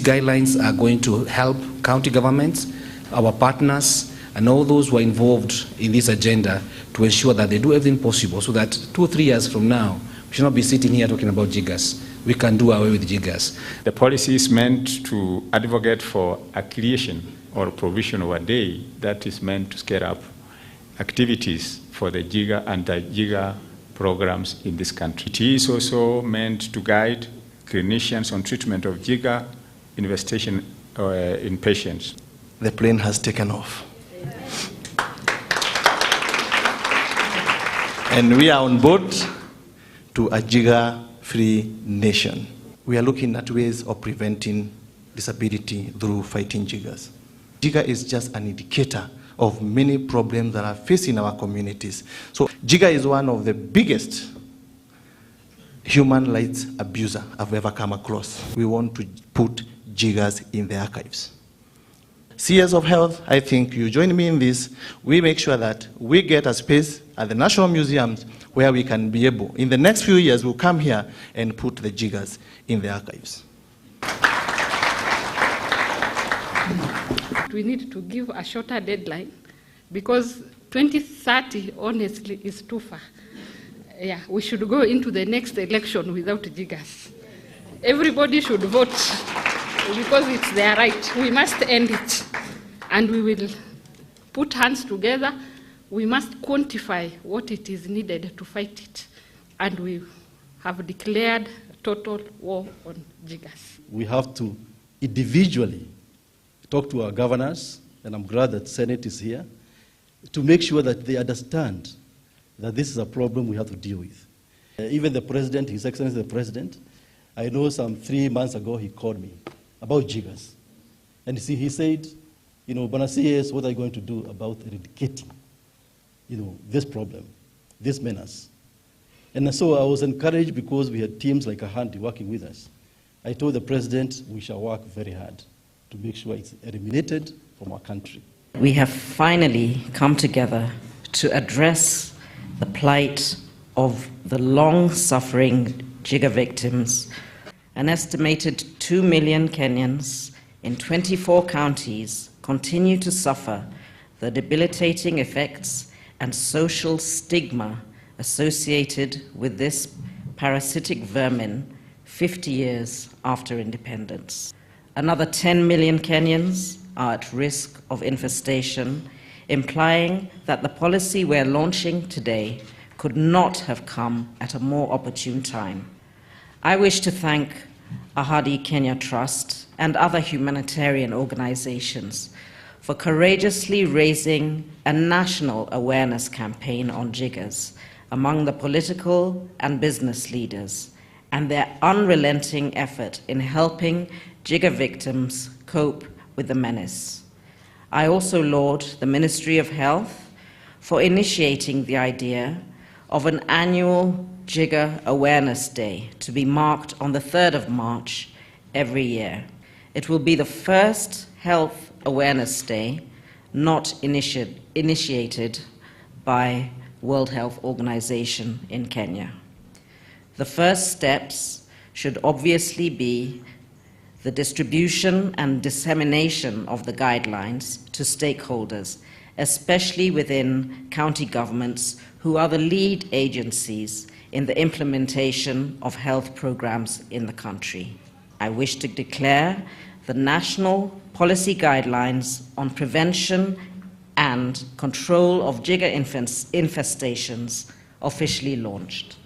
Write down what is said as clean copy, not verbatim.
guidelines are going to help county governments, our partners, and all those who are involved in this agenda to ensure that they do everything possible so that 2 or 3 years from now, we should not be sitting here talking about jiggers. We can do away with jiggers. The policy is meant to advocate for a creation or provision of a day that is meant to scale up activities for the jigger and the jigger programs in this country. It is also meant to guide clinicians on treatment of jigger investigation in patients. The plane has taken off. And we are on board to a jigger-free nation. We are looking at ways of preventing disability through fighting jiggers. Jigger is just an indicator of many problems that are facing our communities. So jigger is one of the biggest human rights abuser I've ever come across. We want to put jiggers in the archives. CS of Health, I think you join me in this. We make sure that we get a space at the National Museums where we can be able, in the next few years, we'll come here and put the jiggers in the archives. We need to give a shorter deadline because 2030, honestly, is too far. Yeah, we should go into the next election without jiggers. Everybody should vote because it's their right. We must end it. And we will put hands together. We must quantify what it is needed to fight it. And we have declared total war on jiggers. We have to individually talk to our governors, and I'm glad that Senate is here, to make sure that they understand that this is a problem we have to deal with. Even the President, His Excellency the President, I know some 3 months ago he called me about jiggers. And he said, you know, Bwana CS, what are you going to do about eradicating, you know, this problem, this menace? And so I was encouraged because we had teams like Ahandi working with us. I told the President we shall work very hard to make sure it's eliminated from our country. We have finally come together to address the plight of the long-suffering jigger victims. An estimated 2 million Kenyans in 24 counties continue to suffer the debilitating effects and social stigma associated with this parasitic vermin 50 years after independence. Another 10 million Kenyans are at risk of infestation, implying that the policy we're launching today could not have come at a more opportune time. I wish to thank Ahadi Kenya Trust and other humanitarian organizations for courageously raising a national awareness campaign on jiggers among the political and business leaders and their unrelenting effort in helping jigger victims cope with the menace. I also laud the Ministry of Health for initiating the idea of an annual Jigger Awareness Day to be marked on the 3rd of March every year. It will be the first Health Awareness Day not initiated by World Health Organization in Kenya. The first steps should obviously be the distribution and dissemination of the guidelines to stakeholders, especially within county governments who are the lead agencies in the implementation of health programs in the country. I wish to declare the national policy guidelines on prevention and control of jigger infestations officially launched.